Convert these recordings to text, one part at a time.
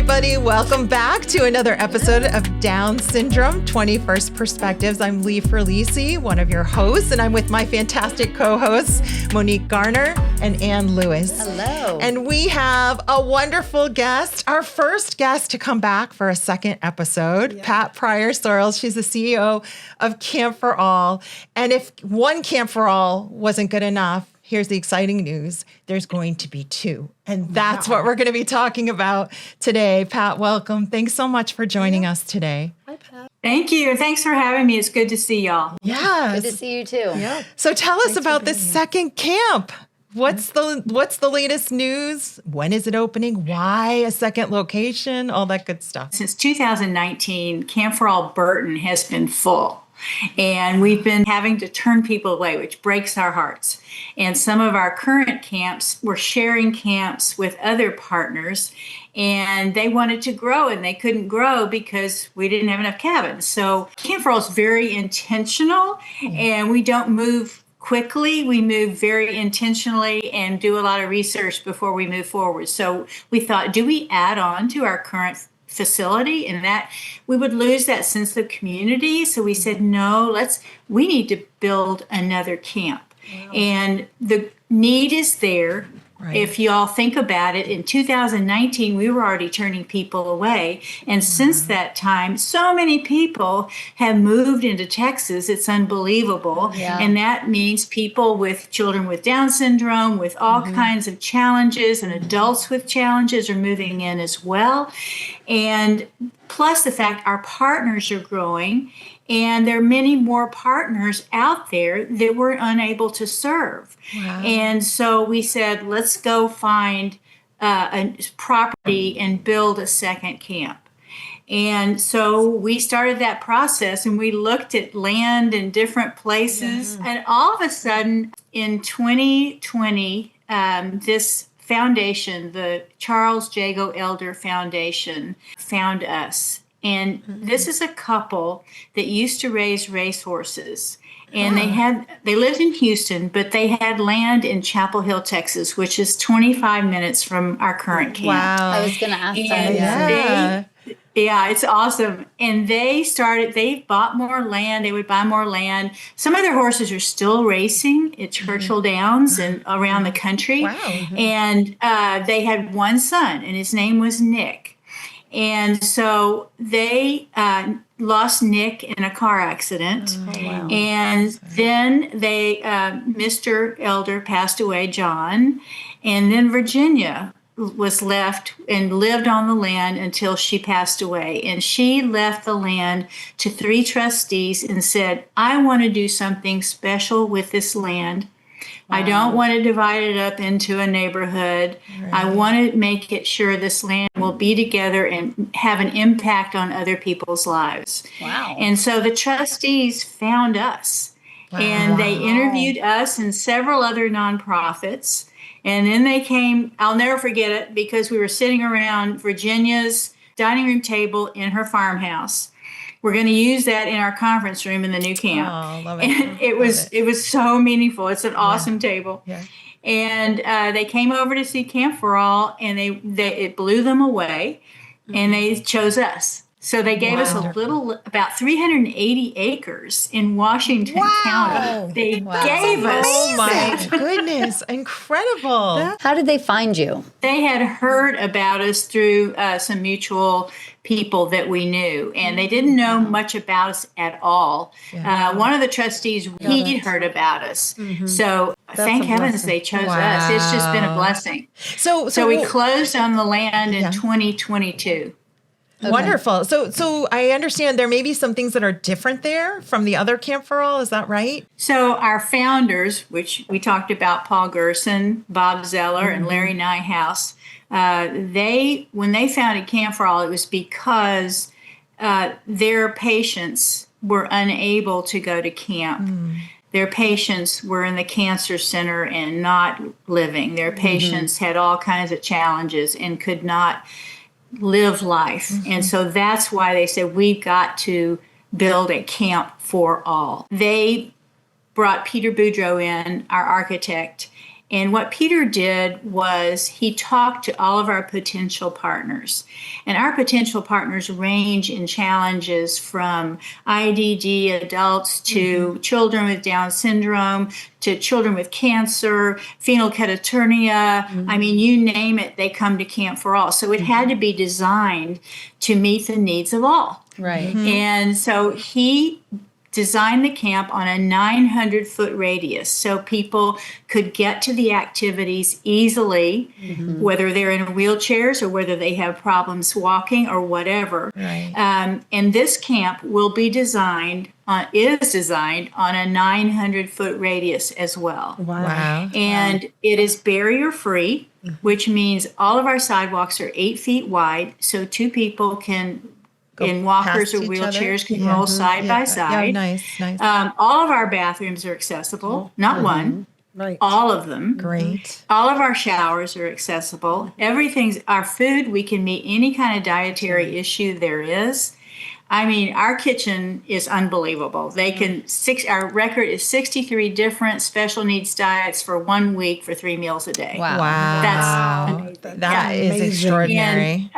everybody. Welcome back to another episode of Down Syndrome 21st Perspectives. I'm Lee Ferlisi, one of your hosts, and I'm with my fantastic co-hosts, Monique Garner and Ann Lewis. Hello. And we have a wonderful guest, our first guest to come back for a second episode, Pat Pryor Sorrells. She's the CEO of Camp for All. And if one Camp for All wasn't good enough, here's the exciting news. There's going to be two. And that's what we're going to be talking about today. Pat, welcome. Thanks so much for joining us today. Hi, Pat. Thank you. Thanks for having me. It's good to see y'all. Yes. Good to see you too. Yeah. So tell us about this second camp. What's the latest news? When is it opening? Why a second location? All that good stuff. Since 2019, Camp for All Burton has been full. And we've been having to turn people away, which breaks our hearts. And some of our current camps were sharing camps with other partners, and they wanted to grow and they couldn't grow because we didn't have enough cabins. So Camp for All is very intentional, and we don't move quickly. We move very intentionally and do a lot of research before we move forward. So we thought, do we add on to our current facility, and that we would lose that sense of community? So we said, no, we need to build another camp. Wow. And the need is there. Right. If y'all think about it, in 2019, we were already turning people away. And since that time, so many people have moved into Texas. It's unbelievable. Yeah. And that means people with children with Down syndrome, with all kinds of challenges, and adults with challenges are moving in as well. And plus the fact our partners are growing, and there are many more partners out there that we're unable to serve. Wow. And so we said, let's go find a property and build a second camp. And so we started that process, and we looked at land in different places. Yeah. And all of a sudden, in 2020, this foundation, the Charles Jago Elder Foundation, found us. And this is a couple that used to raise racehorses. And they lived in Houston, but they had land in Chapel Hill, Texas, which is 25 minutes from our current camp. Wow. I was going to ask that. Yeah, it's awesome. And they bought more land. They would buy more land. Some of their horses are still racing at Churchill Downs and around the country. Wow. And they had one son, and his name was Nick. And so they lost Nick in a car accident. Oh, wow. And then Mr. Elder passed away, John. And then Virginia was left and lived on the land until she passed away. And she left the land to 3 trustees and said, I want to do something special with this land. Wow. I don't want to divide it up into a neighborhood. Right. I want to make it sure this land will be together and have an impact on other people's lives. Wow. And so the trustees found us. Wow. And they interviewed us and several other nonprofits. And then they came, I'll never forget it, because we were sitting around Virginia's dining room table in her farmhouse. We're going to use that in our conference room in the new camp. Oh, love it. And it was so meaningful. It's an awesome table. Yeah. And they came over to see Camp for All, and it blew them away, and they chose us. So they gave us about 380 acres in Washington County. They gave us. Oh my goodness. Incredible. How did they find you? They had heard about us through some mutual people that we knew, and they didn't know much about us at all. Yeah. One of the trustees, he'd heard about us. Mm-hmm. So thank heavens they chose us. It's just been a blessing. So we closed on the land in 2022. Okay. Wonderful. So I understand there may be some things that are different there from the other Camp for All. Is that right? So our founders, which we talked about, Paul Gerson, Bob Zeller, and Larry Nyhouse, when they founded Camp for All, it was because their patients were unable to go to camp. Their patients were in the cancer center and not living. Their patients had all kinds of challenges and could not live life. And so that's why they said, we've got to build a camp for all. They brought Peter Boudreau in, our architect, And what Peter did was he talked to all of our potential partners. And our potential partners range in challenges from IDD adults to children with Down syndrome, to children with cancer, phenylketonuria. I mean, you name it, they come to Camp for All. So it had to be designed to meet the needs of all. Right. And so he designed the camp on a 900-foot radius so people could get to the activities easily, whether they're in wheelchairs or whether they have problems walking or whatever. Right. And this camp will be is designed on a 900-foot radius as well. Wow. And it is barrier-free, which means all of our sidewalks are 8 feet wide, so two people can in walkers past or each wheelchairs other? can roll side by side. Yeah, nice. All of our bathrooms are accessible, not one, Right. all of them. Great. All of our showers are accessible. Our food, we can meet any kind of dietary issue there is. I mean, our kitchen is unbelievable. Our record is 63 different special needs diets for 1 week for 3 meals a day. Wow. That is amazing. extraordinary.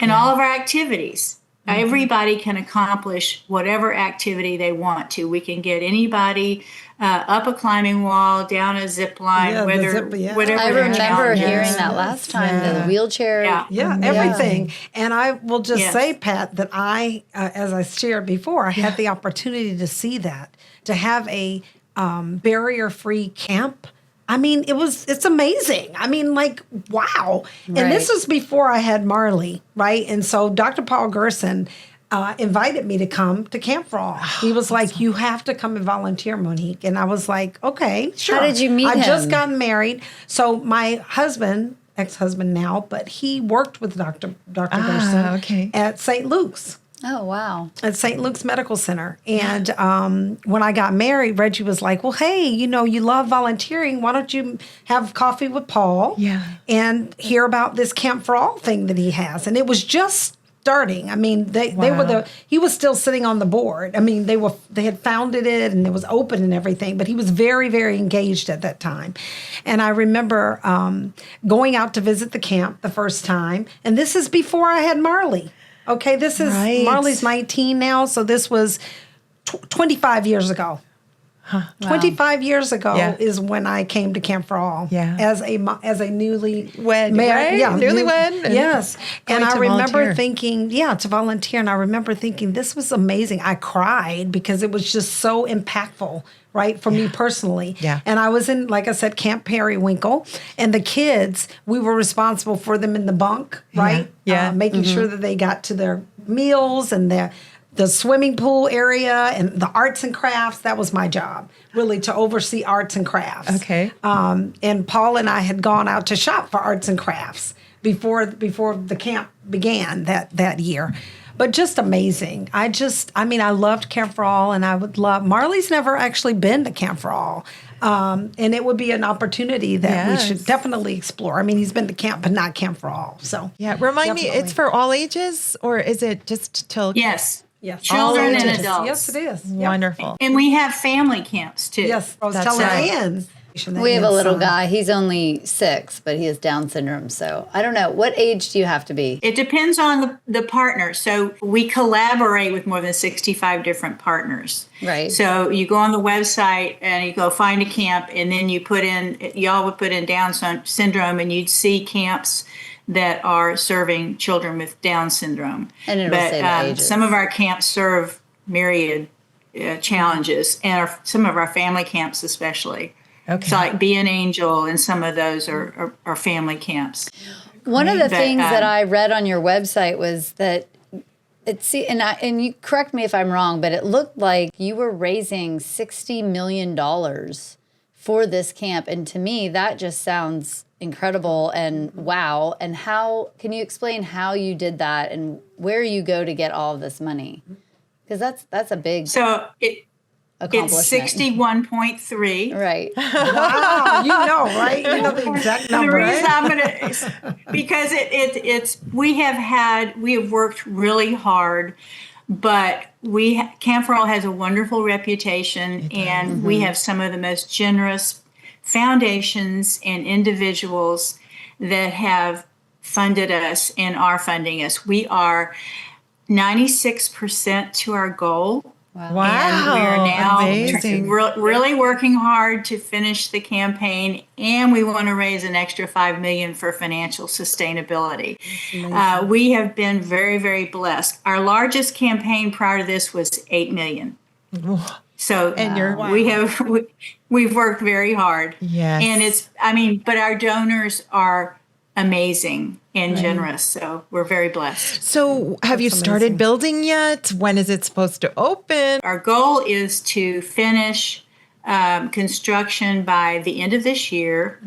And all of our activities, everybody can accomplish whatever activity they want to. We can get anybody up a climbing wall, down a zip line, Yeah, the whatever. I their remember challenge hearing is. that last time, the wheelchair. Yeah. Everything. And I will just Yes. say, Pat, that as I shared before, I had the opportunity to see that, to have a barrier-free camp. I mean, it's amazing. I mean, like, wow. And this Right. was before I had Marley, right? And so Dr. Paul Gerson invited me to come to Camp for All. He was like, you have to come and volunteer, Monique. And I was like, okay, sure. How did you meet I just him? gotten married. So my husband, ex-husband now, but he worked with Dr. Gerson okay. at St. Luke's. Oh, wow. At St. Luke's Medical Center. And when I got married, Reggie was like, well, hey, you love volunteering. Why don't you have coffee with Paul and hear about this Camp for All thing that he has? And it was just starting. I mean, they were he was still sitting on the board. I mean, they had founded it and it was open and everything, but he was very, very engaged at that time. And I remember going out to visit the camp the first time. And this is before I had Marley. Okay, this is Marley's 19 now, so this was 25 years ago. 25 years ago is when I came to Camp for All as a newly married, newlywed. Yes, and I remember volunteer. thinking, to volunteer, and I remember thinking this was amazing. I cried because it was just so impactful. Right, for me personally. Yeah. And I was in, like I said, Camp Periwinkle, and the kids, we were responsible for them in the bunk, right? Yeah. Making sure that they got to their meals and the swimming pool area and the arts and crafts. That was my job, really, to oversee arts and crafts. Okay. And Paul and I had gone out to shop for arts and crafts before the camp began that year. But just amazing. I loved Camp for All, and I would love. Marley's never actually been to Camp for All, and it would be an opportunity that we should definitely explore. I mean, he's been to camp, but not Camp for All. So remind me, it's for all ages, or is it just till? Yes. yes, Children all and ages. adults. Yes, it is. Yep. Wonderful. And we have family camps too. Yes, I was That's telling right. Ann. We have a little guy. He's only 6, but he has Down syndrome. So I don't know. What age do you have to be? It depends on the partner. So we collaborate with more than 65 different partners. Right. So you go on the website and you go find a camp, and then y'all would put in Down syndrome, and you'd see camps that are serving children with Down syndrome. And it'll say the ages. Some of our camps serve myriad challenges, and some of our family camps especially. Okay. So like Be an Angel, and some of those are family camps. One of the But, things that I read on your website was that and you correct me if I'm wrong, but it looked like you were raising $60 million for this camp. And to me, that just sounds incredible and wow. And how can you explain how you did that and where you go to get all of this money? Because that's a big It's accomplishment. 61.3. Right. Wow, right? You know the exact number. The reason right? I'm going to, because we have worked really hard, but Camp for All has a wonderful reputation, and we have some of the most generous foundations and individuals that have funded us and are funding us. We are 96% to our goal. Wow. And we are now amazing. really working hard to finish the campaign, and we want to raise an extra $5 million for financial sustainability. We have been very, very blessed. Our largest campaign prior to this was $8 million. So we've worked very hard. Yes. And but our donors are amazing and generous. So we're very blessed. So have you started building yet? When is it supposed to open? Our goal is to finish construction by the end of this year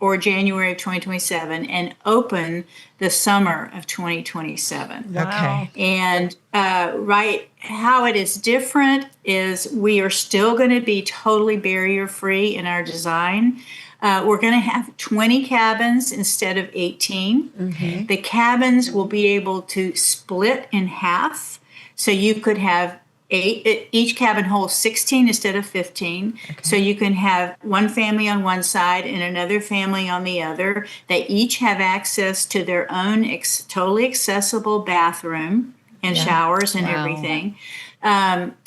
or January of 2027 and open the summer of 2027. Wow. Okay. And how it is different is we are still going to be totally barrier-free in our design. We're going to have 20 cabins instead of 18. The cabins will be able to split in half. So you could have each cabin holds 16 instead of 15. Okay. So you can have one family on one side and another family on the other. They each have access to their own totally accessible bathroom and showers and everything.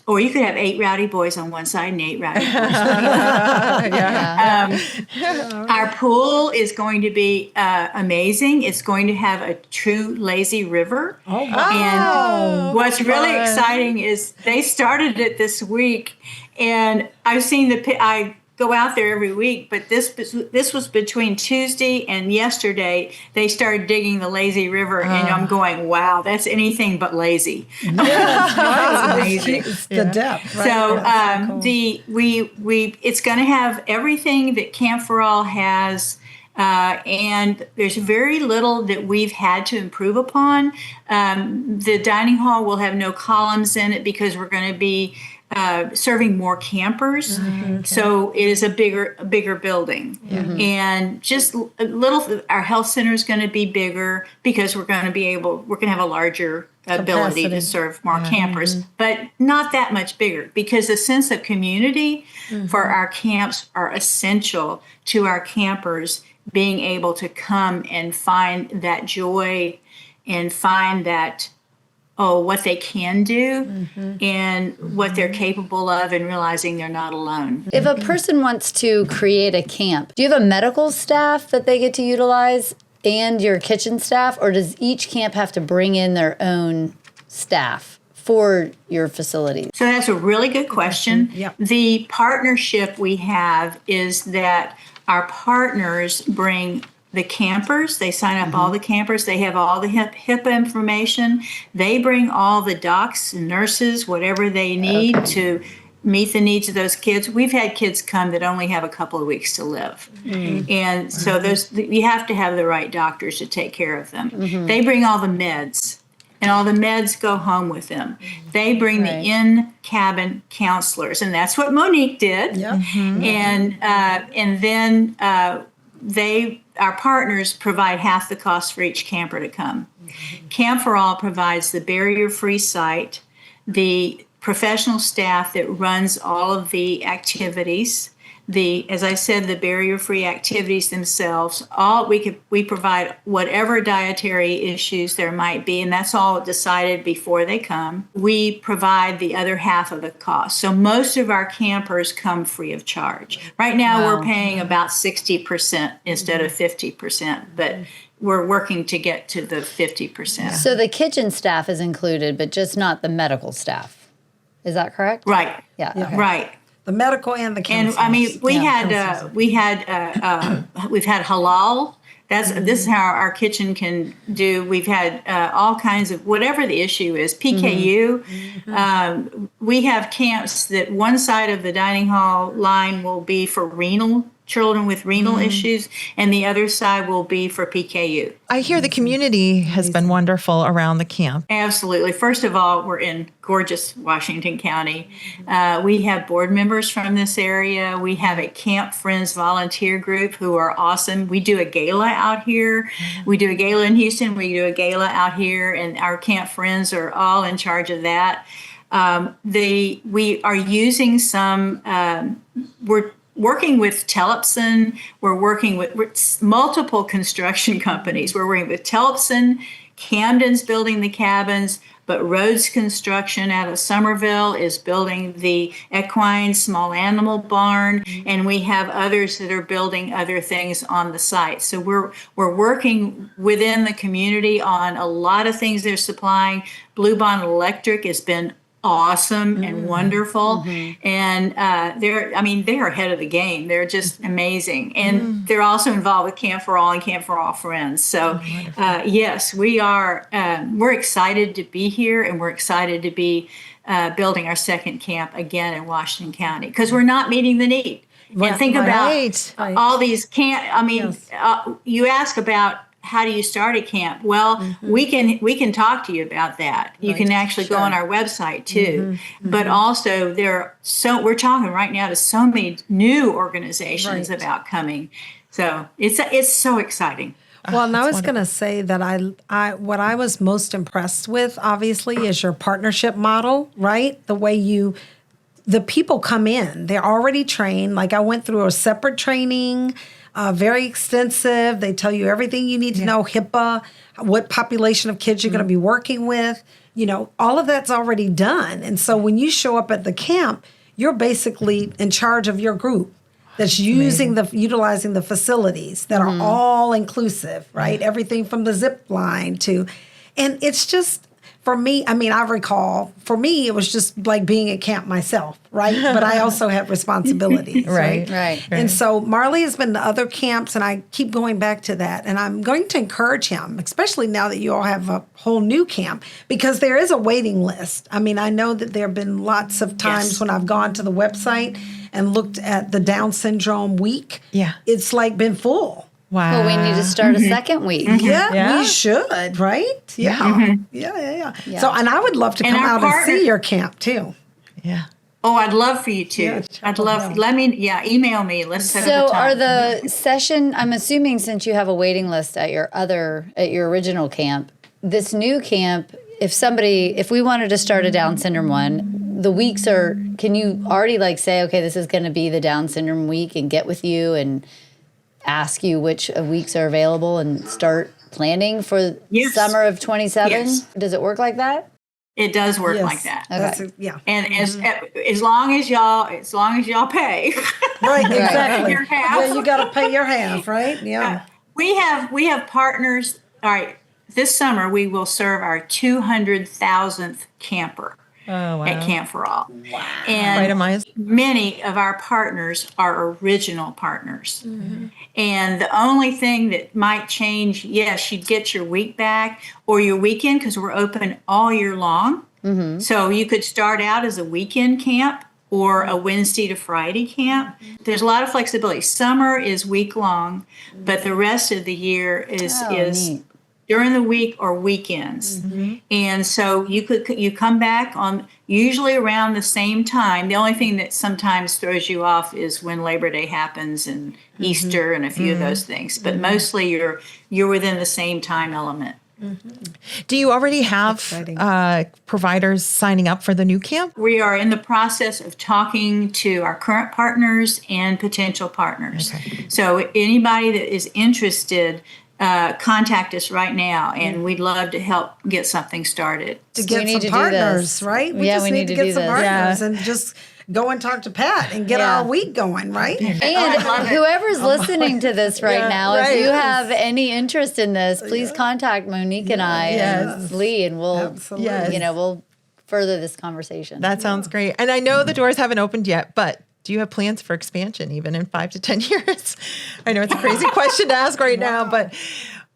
Or you could have 8 rowdy boys on one side and 8 rowdy boys on the other. Our pool is going to be amazing. It's going to have a true lazy river. Oh, wow. And what's really exciting is they started it this week, and I've seen I go out there every week, but this was between Tuesday and yesterday. They started digging the lazy river, and I'm going, wow, that's anything but lazy. That's amazing. It's the depth. Right? So cool. It's going to have everything that Camp for All has. And there's very little that we've had to improve upon. The dining hall will have no columns in it because we're going to be serving more campers. So it is a bigger building. And just a little, our health center is going to be bigger because we're going to have a larger ability to serve more campers, but not that much bigger, because the sense of community for our camps are essential to our campers being able to come and find that joy and find that what they can do and what they're capable of, and realizing they're not alone. If a person wants to create a camp, do you have a medical staff that they get to utilize and your kitchen staff, or does each camp have to bring in their own staff for your facilities? So that's a really good question. Yep. The partnership we have is that our partners bring the campers. They sign up all the campers. They have all the HIPAA information. They bring all the docs and nurses, whatever they need to meet the needs of those kids. We've had kids come that only have a couple of weeks to live. And so you have to have the right doctors to take care of them. They bring all the meds, and all the meds go home with them. They bring the in-cabin counselors, and that's what Monique did. And then our partners provide half the cost for each camper to come. Camp for All provides the barrier-free site, the professional staff that runs all of the activities, as I said, the barrier-free activities themselves. We provide whatever dietary issues there might be, and that's all decided before they come. We provide the other half of the cost. So most of our campers come free of charge. Right now we're paying about 60% instead of 50%, but we're working to get to the 50%. So the kitchen staff is included, but just not the medical staff. Is that correct? Right. Yeah. Okay. Right. The medical and the counselors. And I mean, we've had halal. This is how our kitchen can do. We've had all kinds of, whatever the issue is, PKU. We have camps that one side of the dining hall line will be for children with renal issues, and the other side will be for PKU. I hear the community has been wonderful around the camp. Absolutely. First of all, we're in gorgeous Washington County. We have board members from this area. We have a Camp Friends volunteer group who are awesome. We do a gala out here. We do a gala in Houston. We do a gala out here, and our Camp Friends are all in charge of that. We are using some, working with Telepson. We're working with multiple construction companies. We're working with Telepson. Camden's building the cabins, but Rhodes Construction out of Somerville is building the equine small animal barn, and we have others that are building other things on the site. So we're working within the community on a lot of things they're supplying. Blue Bond Electric has been awesome and wonderful, and they're ahead of the game. They're just amazing, and they're also involved with Camp for All and Camp for All Friends. So yes, we are. We're excited to be here, and we're excited to be building our second camp again in Washington County, because we're not meeting the need. And think about all these camp. You ask about how do you start a camp? Well, we can talk to you about that. You can actually go on our website too. But also we're talking right now to so many new organizations about coming. So it's so exciting. Well, and I was going to say that what I was most impressed with, obviously, is your partnership model, right? The way the people come in, they're already trained. Like I went through a separate training, very extensive. They tell you everything you need to know, HIPAA, what population of kids you're going to be working with. All of that's already done. And so when you show up at the camp, you're basically in charge of your group that's utilizing the facilities that are all inclusive, right? Everything from the zip line and it's just, for me, I recall, for me, it was just like being at camp myself, right? But I also had responsibilities, right? And so Marley has been to other camps, and I keep going back to that. And I'm going to encourage him, especially now that you all have a whole new camp, because there is a waiting list. I know that there have been lots of times when I've gone to the website and looked at the Down Syndrome week. Yeah. It's like been full. Wow. Well, we need to start a second week. Yeah, we should, right? Yeah. Yeah. So, and I would love to come out and see your camp too. Yeah. Oh, I'd love for you to. Yeah, I'd love. Email me. Let's set up a time. So, are the session? I'm assuming since you have a waiting list at your original camp, this new camp. If we wanted to start a Down syndrome one, the weeks are. Can you already say, okay, this is going to be the Down syndrome week, and get with you and ask you which weeks are available and start planning for summer of 27? Yes. Does it work like that? It does work like that. Okay. And as long as y'all pay. Right, exactly. Your half. Yeah, you got to pay your half, right? Yeah. We have partners. All right. This summer we will serve our 200,000th camper. At Camp for All. Wow. And many of our partners are original partners. And the only thing that might change, yes, you'd get your week back or your weekend, because we're open all year long. So you could start out as a weekend camp or a Wednesday to Friday camp. There's a lot of flexibility. Summer is week long, but the rest of the year is neat. During the week or weekends. And so you come back on usually around the same time. The only thing that sometimes throws you off is when Labor Day happens and Easter and a few of those things. But mostly you're within the same time element. Do you already have providers signing up for the new camp? We are in the process of talking to our current partners and potential partners. Okay. So anybody that is interested, contact us right now, and we'd love to help get something started. To get some partners, right? We just need to get some partners and just go and talk to Pat and get our week going, right? And whoever's listening to this now, if you have any interest in this, please contact Monique and I and Lee, and we'll we'll further this conversation. That sounds great. And I know the doors haven't opened yet, but do you have plans for expansion even in 5 to 10 years? I know it's a crazy question to ask right now, but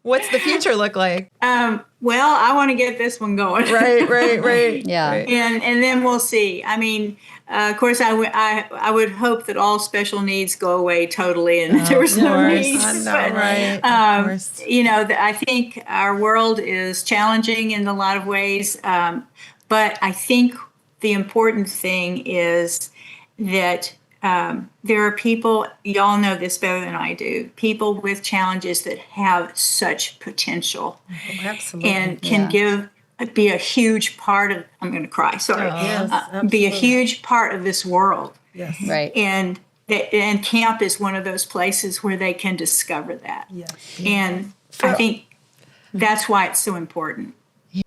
what's the future look like? Well, I want to get this one going. Right. Yeah. Right. And then we'll see. Of course, I would hope that all special needs go away totally and there was no needs. I know, right. Of course. I think our world is challenging in a lot of ways, but I think the important thing is that there are people, y'all know this better than I do, people with challenges that have such potential. Absolutely. And can be a huge part of, I'm going to cry, sorry. Be a huge part of this world. Yes. Right. And and camp is one of those places where they can discover that. Yeah. And I think that's why it's so important.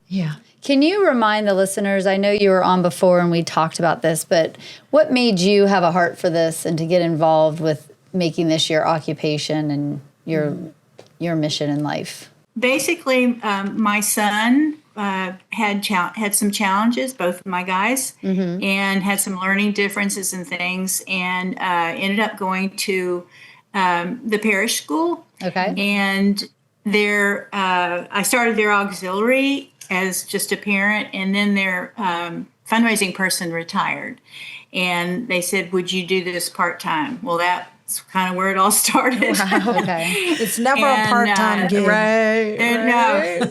Yeah. Can you remind the listeners, I know you were on before and we talked about this, but what made you have a heart for this and to get involved with making this your occupation and your mission in life? Basically, my son had some challenges, both of my guys, and had some learning differences and things, and ended up going to the parish school. Okay. And there, I started their auxiliary as just a parent, and then their fundraising person retired. And they said, would you do this part-time? Well, that's kind of where it all started. Okay. It's never a part-time gig. Right. And,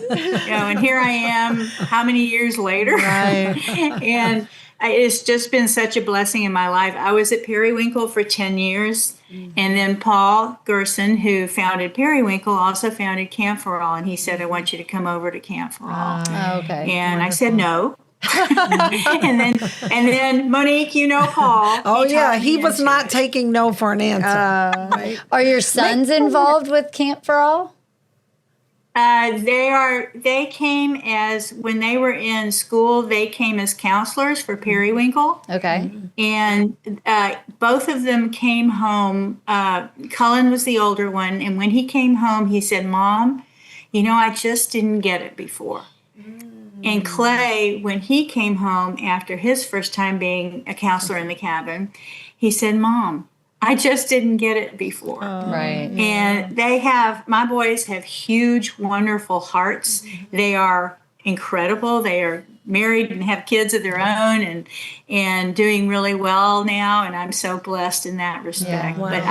and here I am, how many years later? Right. And it's just been such a blessing in my life. I was at Periwinkle for 10 years. And then Paul Gerson, who founded Periwinkle, also founded Camp for All. And he said, I want you to come over to Camp for All. Oh, okay. And I said no. and then Monique, you know Paul. Oh, yeah. He was not taking no for an answer. Right? Are your sons involved with Camp for All? They came as, when they were in school, they came as counselors for Periwinkle. Okay. And both of them came home. Cullen was the older one. And when he came home, he said, Mom, I just didn't get it before. And Clay, when he came home after his first time being a counselor in the cabin, he said, Mom, I just didn't get it before. Right. And my boys have huge, wonderful hearts. They are incredible. They are married and have kids of their own and doing really well now. And I'm so blessed in that respect. Yeah. Wow. But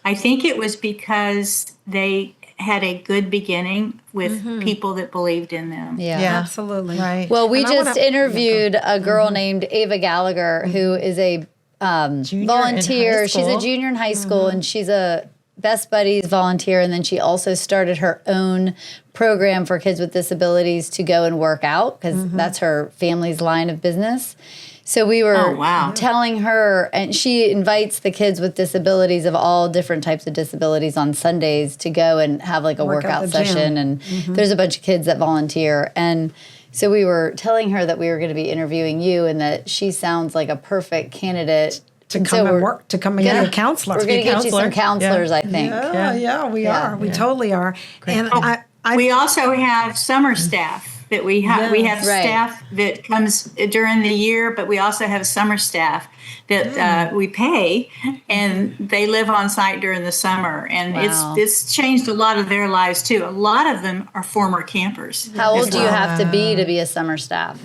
I think it was because they had a good beginning with people that believed in them. Yeah. Absolutely. Right. Well, we And I just wanna- interviewed a girl named Ava Gallagher, who is a Junior volunteer. in high She's a school. junior in high school, and she's a Best Buddies volunteer. And then she also started her own program for kids with disabilities to go and work out, because that's her family's line of business. So we were telling her, and she invites the kids with disabilities of all different types of disabilities on Sundays to go and have like a Work at workout the gym. session. And there's a bunch of kids that volunteer. And so we were telling her that we were going to be interviewing you and that she sounds like a perfect candidate To And come so and we're work, to come and get a counselor. We're going to get you some counselors, I think. Yeah, we are. We totally are. And We also have summer staff that we have. We have Right. staff that comes during the year, but we also have summer staff that we pay, and they live on site during the summer. And Wow. it's changed a lot of their lives too. A lot of them are former campers. How old as do you well. have to be a summer staff?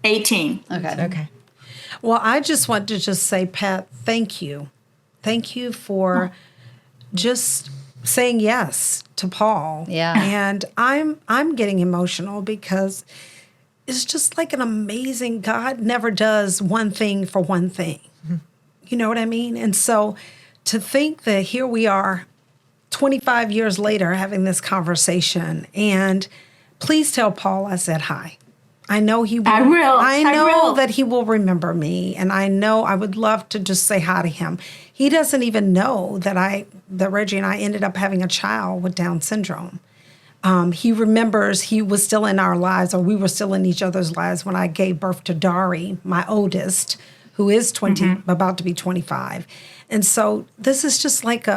18. Okay. Okay. Well, I just want to just say, Pat, thank you. Thank you for just saying yes to Paul. Yeah. And I'm getting emotional because it's just like an amazing, God never does one thing for one thing. You know what I mean? And so to think that here we are 25 years later having this conversation, and please tell Paul I said hi. I know he will. I will. I I know will. that he will remember me, and I know I would love to just say hi to him. He doesn't even know that Reggie and I ended up having a child with Down syndrome. He remembers he was still in our lives, or we were still in each other's lives when I gave birth to Dari, my oldest, who is 20, about to be 25. And so this is just like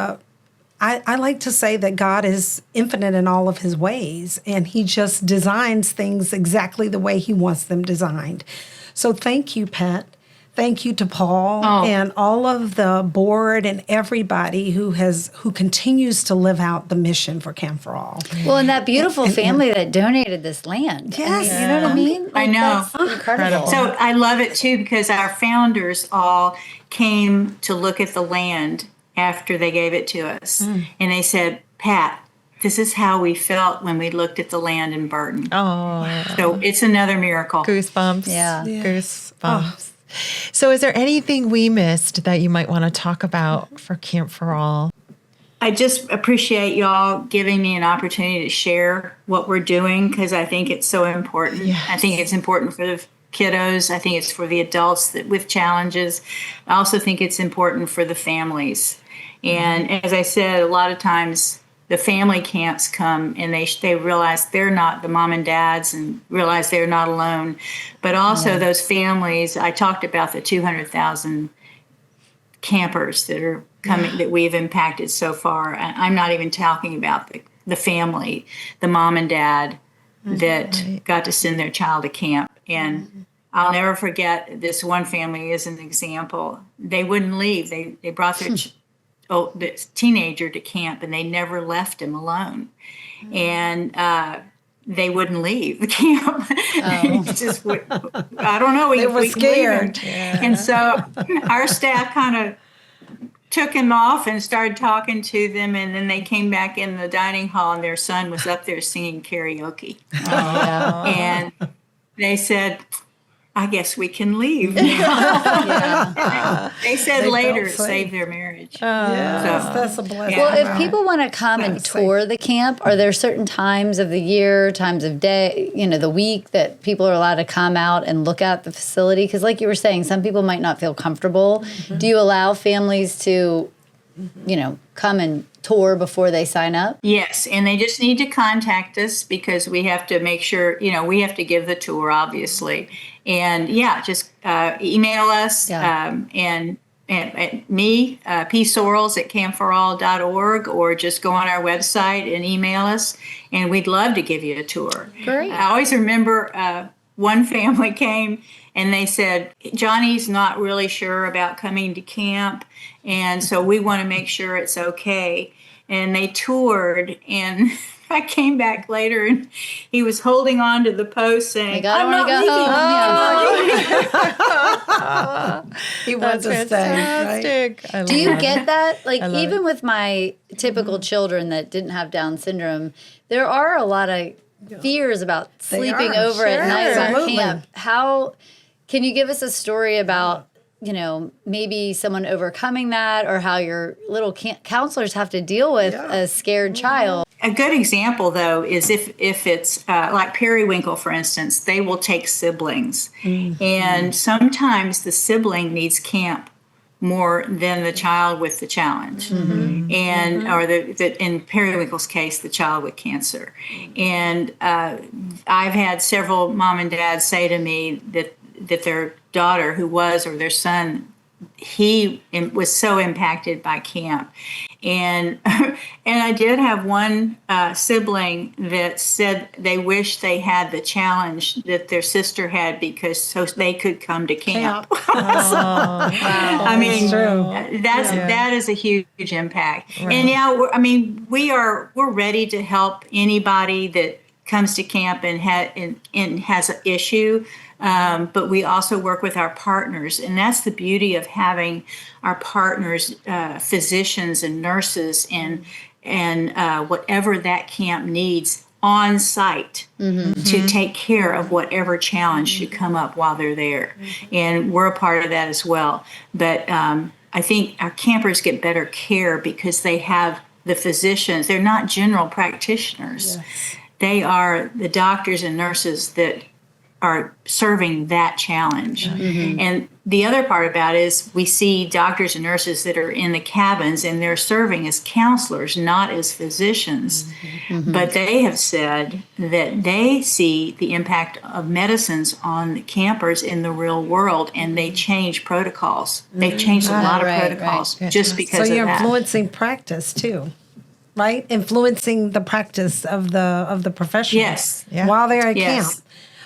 I like to say that God is infinite in all of his ways, and he just designs things exactly the way he wants them designed. So thank you, Pat. Thank you to Paul and all of the board and everybody who continues to live out the mission for Camp for All. Well, and that beautiful family that donated this land. Yes. You know what I mean? I know. That's incredible. So I love it too, because our founders all came to look at the land after they gave it to us. And they said, Pat, this is how we felt when we looked at the land in Burton. Oh, So it's another miracle. goosebumps. Yeah. Goosebumps. So is there anything we missed that you might want to talk about for Camp for All? I just appreciate y'all giving me an opportunity to share what we're doing, because I think it's so important. Yes. I think it's important for kiddos. I think it's for the adults with challenges. I also think it's important for the families. And as I said, a lot of times the family camps come and they realize they're not the mom and dads and realize they're not alone. But also those families, I talked about the 200,000 campers that are coming that we've impacted so far. I'm not even talking about the family, the mom and dad that got to send their child to camp. And I'll never forget this one family as an example. They wouldn't leave. They brought their the teenager to camp, and they never left him alone. And they wouldn't leave the camp. Just I don't know. They were scared. And so our staff kind of took him off and started talking to them, and then they came back in the dining hall, and their son was up there singing karaoke. And they said, I guess we can leave now. They said later it saved their marriage. That's a blessing. Well, if people want to come and tour the camp, are there certain times of the year, times of day, the week that people are allowed to come out and look at the facility? Because like you were saying, some people might not feel comfortable. Do you allow families to, come and tour before they sign up? Yes, and they just need to contact us because we have to make sure, we have to give the tour, obviously. And just email us and me, P. Sorrells at campforall.org, or just go on our website and email us, and we'd love to give you a tour. Great. I always remember one family came and they said, Johnny's not really sure about coming to camp, and so we want to make sure it's okay. And they toured, and I came back later, and he was holding on to the post saying, I'm not home. He wants to stay. Right? Do you get that? Like, even with my typical children that didn't have Down syndrome, there are a lot of fears about sleeping over at night at camp. How can you give us a story about maybe someone overcoming that, or how your little counselors have to deal with a scared child? A good example, though, is if it's like Periwinkle, for instance, they will take siblings. And sometimes the sibling needs camp more than the child with the challenge. And or in Periwinkle's case, the child with cancer. And I've had several mom and dads say to me that their daughter or their son, he was so impacted by camp. And I did have one sibling that said they wish they had the challenge that their sister had so they could come to camp. I mean, that is a huge impact. Right. And we're ready to help anybody that comes to camp and has an issue. But we also work with our partners, and that's the beauty of having our partners, physicians and nurses, and whatever that camp needs on site to take care of whatever challenge should come up while they're there. And we're a part of that as well. But I think our campers get better care because they have the physicians. They're not general practitioners. Yes. They are the doctors and nurses that are serving that challenge. And the other part about it is we see doctors and nurses that are in the cabins, and they're serving as counselors, not as physicians. But they have said that they see the impact of medicines on the campers in the real world, and they change protocols. They've changed a lot of protocols just because of that. So you're influencing practice too. Right? Influencing the practice of the professionals while they're at camp.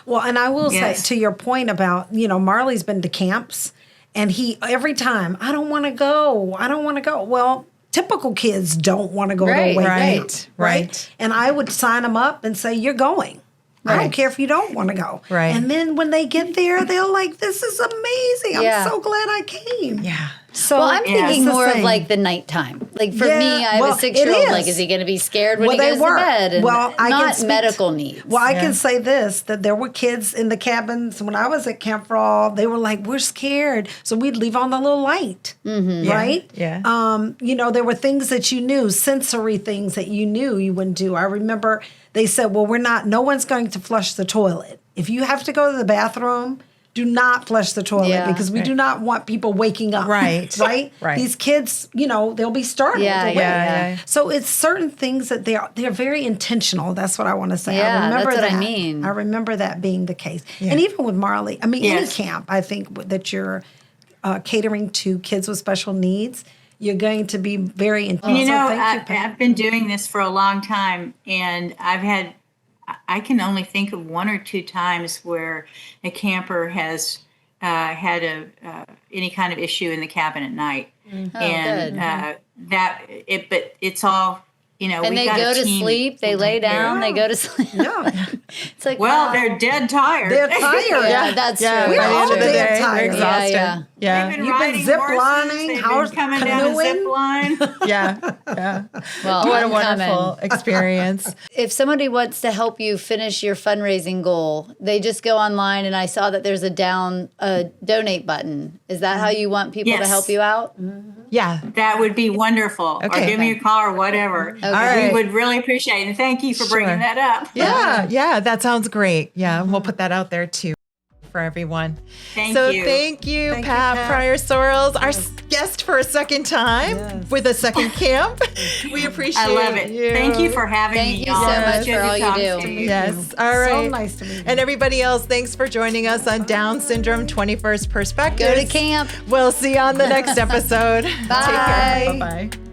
Well, and I will say, to your point about, Marley's been to camps, and every time, I don't want to go. Well, typical kids don't want to go to a away camp. Right. And I would sign them up and say, you're going. I don't care if you don't want to go. Right. And then when they get there, they're like, this is amazing. I'm so glad I came. Yeah. So I'm thinking more of like the nighttime. Like for me, I have a 6-year-old. Like, is he going to be scared when he goes to bed? And not medical needs. Well, I can say this, that there were kids in the cabins when I was at Camp for All. They were like, we're scared. So we'd leave on the little light. Right? Yeah. There were things that you knew, sensory things that you knew you wouldn't do. I remember they said, well, no one's going to flush the toilet. If you have to go to the bathroom, do not flush the toilet Yeah. because we do not want people waking up. Right. Right? Right. These kids, they'll be startled. Yeah, awake. yeah. So it's certain things that they're very intentional. That's what I want to say. Yeah, I remember that's what I that. mean. I remember that being the case. And even with Marley, any Yes. camp, I think that you're catering to kids with special needs, you're going to be very intentional. You know, thank you, Pat. I've been doing this for a long time, and I can only think of one or two times where a camper has had any kind of issue in the cabin at night, and but it's all. And we they got go a to team sleep. They lay down. They go to sleep. Yeah. It's like, Well, wow. they're dead tired. They're tired. Yeah, that's Yeah, true. by We're the all end of the dead day, tired. they're exhausted. Yeah, Yeah. They've been You've been riding zip horses, lining, they've house been coming down a canoeing. zip line. Yeah. Well, What a I'm wonderful coming. experience. If somebody wants to help you finish your fundraising goal, they just go online, and I saw that there's a donate button. Is that how you want people to Yes. help you out? Yeah. That would be wonderful. Okay. Or give me a call or whatever. All right. We would really appreciate it. And thank you for bringing Sure. that up. Yeah, that sounds great. Yeah, we'll put that out there too for everyone. Thank so you. thank you, Thank you, Pat Pat. Pryor Sorrells, our guest for a second time Yes. with a second camp. We appreciate I love it. you. Thank you for having Thank me, you y'all. so It's much good for to all you talk do. to you. Yes, all right. So nice to meet you. And everybody else, thanks for joining us on Down Syndrome 21st Perspectives. Go to camp. We'll see you on the next episode. Take care. Bye. Bye-bye.